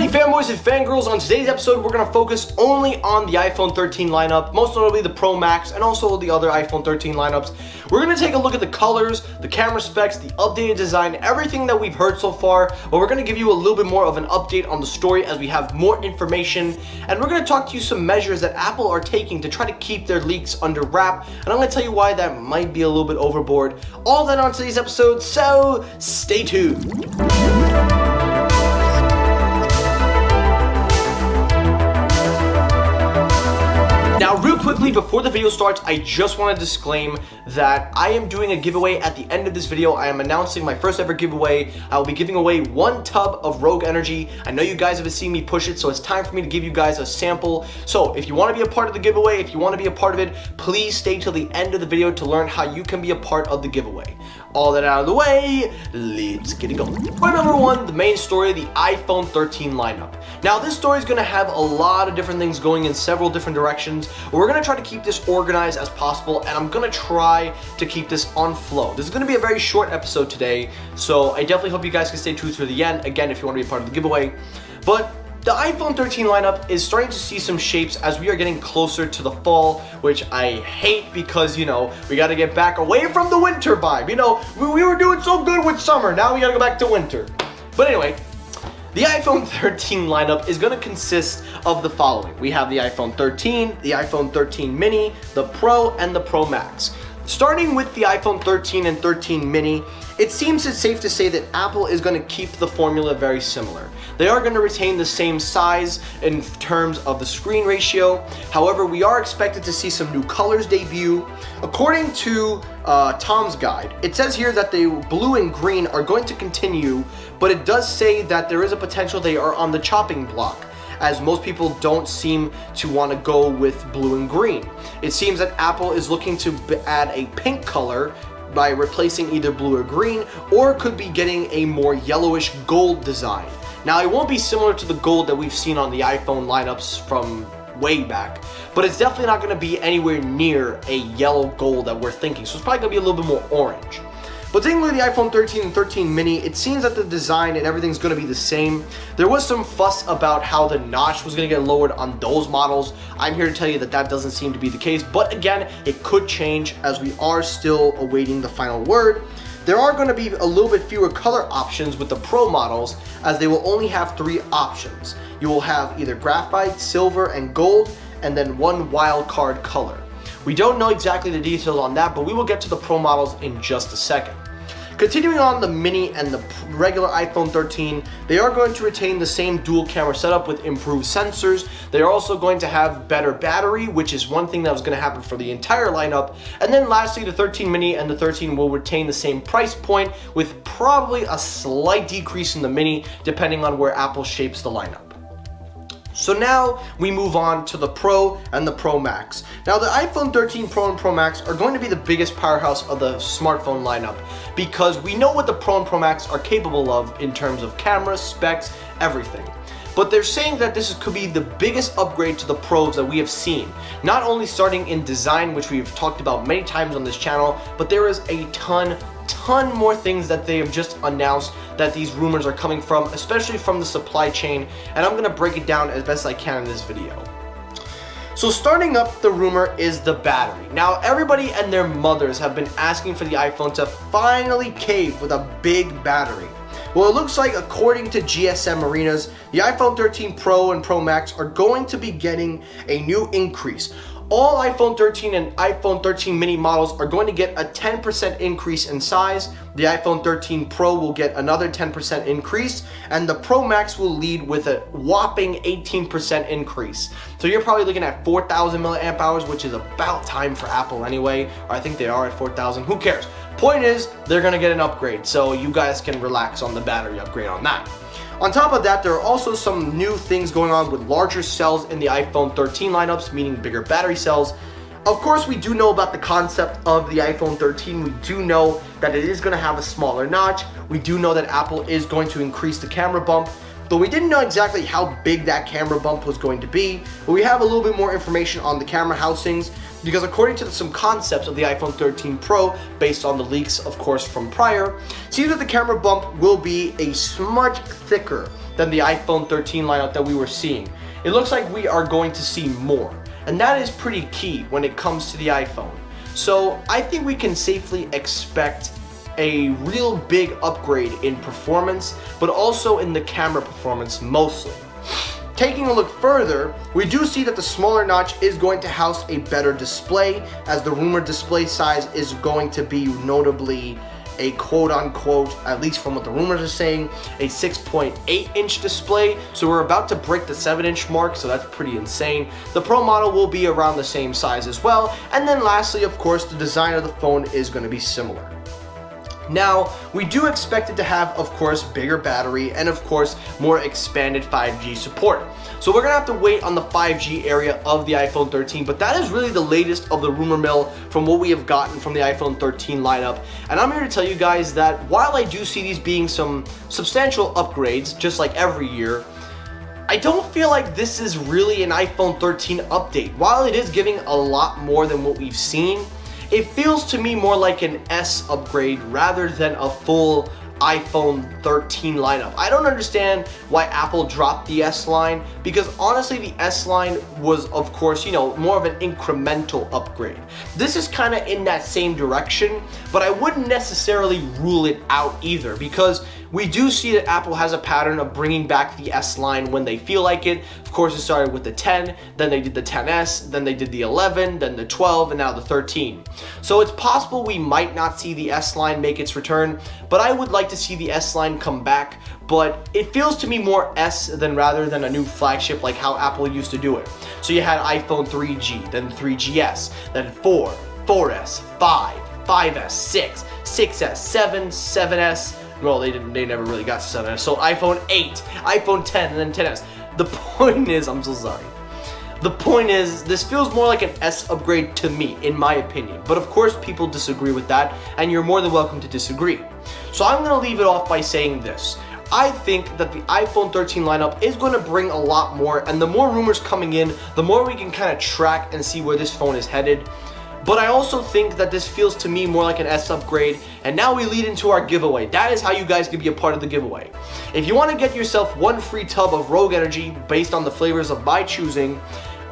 Alrighty, fanboys and fangirls, on today's episode we're going to focus only on the iPhone 13 lineup, most notably the Pro Max and also the other iPhone 13 lineups. We're going to take a look at the colors, the camera specs, the updated design, everything that we've heard so far, but we're going to give you a little bit more of an update on the story as we have more information, and we're going to talk to you some measures that Apple are taking to try to keep their leaks under wrap, and I'm going to tell you why that might be a little bit overboard. All that on today's episode, so stay tuned. Now, real quickly, before the video starts, I just want to disclaim that I am doing a giveaway at the end of this video. I am announcing my first ever giveaway. I will be giving away 1 tub of Rogue Energy. I know you guys have seen me push it, so it's time for me to give you guys a sample. So if you want to be a part of the giveaway, if you want to be a part of it, please stay till the end of the video to learn how you can be a part of the giveaway. All that out of the way, let's get it going. Point number 1, the main story, the iPhone 13 lineup. Now, this story is going to have a lot of different things going in several different directions. We're going to try to keep this organized as possible, and I'm going to try to keep this on flow. This is going to be a very short episode today, so I definitely hope you guys can stay tuned through the end, again, if you want to be a part of the giveaway. But the iPhone 13 lineup is starting to see some shapes as we are getting closer to the fall, which I hate because, you know, we got to get back away from the winter vibe. You know, we were doing so good with summer, now we got to go back to winter. But anyway, the iPhone 13 lineup is going to consist of the following. We have the iPhone 13, the iPhone 13 mini, the Pro, and the Pro Max. Starting with the iPhone 13 and 13 mini, it seems it's safe to say that Apple is going to keep the formula very similar. They are going to retain the same size in terms of the screen ratio. However, we are expected to see some new colors debut. According to Tom's guide, it says here that the blue and green are going to continue, but it does say that there is a potential they are on the chopping block, as most people don't seem to want to go with blue and green. It seems that Apple is looking to add a pink color by replacing either blue or green, or could be getting a more yellowish gold design. Now, it won't be similar to the gold that we've seen on the iPhone lineups from way back, but it's definitely not going to be anywhere near a yellow gold that we're thinking, so it's probably going to be a little bit more orange. But taking a look at the iPhone 13 and 13 mini, it seems that the design and everything's going to be the same. There was some fuss about how the notch was going to get lowered on those models. I'm here to tell you that that doesn't seem to be the case, but again, it could change as we are still awaiting the final word. There are going to be a little bit fewer color options with the Pro models, as they will only have 3 options. You will have either graphite, silver, and gold, and then 1 wild card color. We don't know exactly the details on that, but we will get to the Pro models in just a second. Continuing on the mini and the regular iPhone 13, they are going to retain the same dual camera setup with improved sensors. They are also going to have better battery, which is one thing that was going to happen for the entire lineup. And then lastly, the 13 mini and the 13 will retain the same price point with probably a slight decrease in the mini depending on where Apple shapes the lineup. So now we move on to the Pro and the Pro Max. Now, the iPhone 13 Pro and Pro Max are going to be the biggest powerhouse of the smartphone lineup because we know what the Pro and Pro Max are capable of in terms of camera, specs, everything. But they're saying that this could be the biggest upgrade to the Pros that we have seen. Not only starting in design, which we've talked about many times on this channel, but there is a ton more things that they have just announced that these rumors are coming from, especially from the supply chain, and I'm going to break it down as best I can in this video. So starting up the rumor is the battery. Now, everybody and their mothers have been asking for the iPhone to finally cave with a big battery. Well, it looks like, according to GSM Arenas, the iPhone 13 Pro and Pro Max are going to be getting a new increase. All iPhone 13 and iPhone 13 mini models are going to get a 10% increase in size. The iPhone 13 Pro will get another 10% increase, and the Pro Max will lead with a whopping 18% increase. So you're probably looking at 4,000 milliamp hours, which is about time for Apple anyway. Or I think they are at 4,000. Who cares? Point is, they're going to get an upgrade, so you guys can relax on the battery upgrade on that. On top of that, there are also some new things going on with larger cells in the iPhone 13 lineups, meaning bigger battery cells. Of course, we do know about the concept of the iPhone 13. We do know that it is going to have a smaller notch. We do know that Apple is going to increase the camera bump, though we didn't know exactly how big that camera bump was going to be. But we have a little bit more information on the camera housings, because according to some concepts of the iPhone 13 Pro, based on the leaks, of course, from prior, it seems that the camera bump will be a much thicker than the iPhone 13 lineup that we were seeing. It looks like we are going to see more, and that is pretty key when it comes to the iPhone. So I think we can safely expect a real big upgrade in performance, but also in the camera performance mostly. Taking a look further, we do see that the smaller notch is going to house a better display, as the rumored display size is going to be notably a quote-unquote, at least from what the rumors are saying, a 6.8-inch display. So we're about to break the 7-inch mark, so that's pretty insane. The Pro model will be around the same size as well. And then lastly, of course, the design of the phone is going to be similar. Now, we do expect it to have, of course, bigger battery and, of course, more expanded 5G support. So we're going to have to wait on the 5G area of the iPhone 13, but that is really the latest of the rumor mill from what we have gotten from the iPhone 13 lineup. And I'm here to tell you guys that while I do see these being some substantial upgrades, just like every year, I don't feel like this is really an iPhone 13 update. While it is giving a lot more than what we've seen, it feels to me more like an S upgrade rather than a full iPhone 13 lineup. I don't understand why Apple dropped the S line, because honestly the S line was, of course, more of an incremental upgrade. This is kind of in that same direction, but I wouldn't necessarily rule it out either, because we do see that Apple has a pattern of bringing back the S line when they feel like it. Of course, it started with the 10, then they did the 10S, then they did the 11, then the 12, and now the 13. So it's possible we might not see the S line make its return, but I would like to see the S line come back. But it feels to me more S rather than a new flagship like how Apple used to do it. So you had iPhone 3G, then 3GS, then 4, 4S, 5, 5S, 6, 6S, 7, 7S. Well, they never really got to 7S. So iPhone 8, iPhone 10, and then 10S. The point is, I'm so sorry. The point is, this feels more like an S upgrade to me, in my opinion. But of course, people disagree with that, and you're more than welcome to disagree. So I'm gonna leave it off by saying this. I think that the iPhone 13 lineup is going to bring a lot more, and the more rumors coming in, the more we can kind of track and see where this phone is headed. But I also think that this feels to me more like an S upgrade, and now we lead into our giveaway. That is how you guys can be a part of the giveaway. If you want to get yourself one free tub of Rogue Energy based on the flavors of my choosing,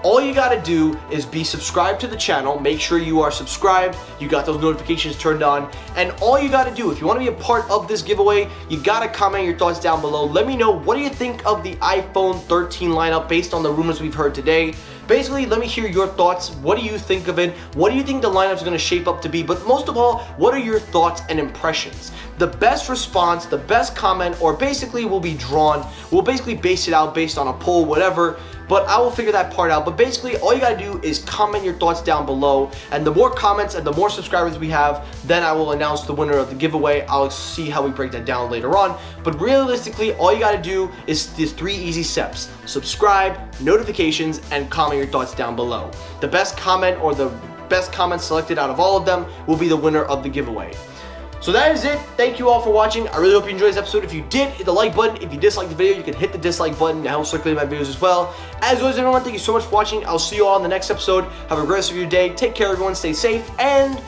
all you gotta do is be subscribed to the channel. Make sure you are subscribed, you got those notifications turned on, and all you gotta do, if you wanna be a part of this giveaway, you gotta comment your thoughts down below. Let me know, what do you think of the iPhone 13 lineup based on the rumors we've heard today? Basically, let me hear your thoughts. What do you think of it? What do you think the lineup's gonna shape up to be? But most of all, what are your thoughts and impressions? The best response, the best comment, or basically will be drawn. We'll basically base it out based on a poll, whatever. But I will figure that part out. But basically, all you gotta do is comment your thoughts down below. And the more comments and the more subscribers we have, then I will announce the winner of the giveaway. I'll see how we break that down later on. But realistically, all you gotta do is these 3 easy steps: subscribe, notifications, and comment your thoughts down below. The best comment or the best comment selected out of all of them will be the winner of the giveaway. So that is it. Thank you all for watching. I really hope you enjoyed this episode. If you did, hit the like button. If you disliked the video, you can hit the dislike button to help circulate my videos as well. As always, everyone, thank you so much for watching. I'll see you all in the next episode. Have a great rest of your day. Take care, everyone. Stay safe, and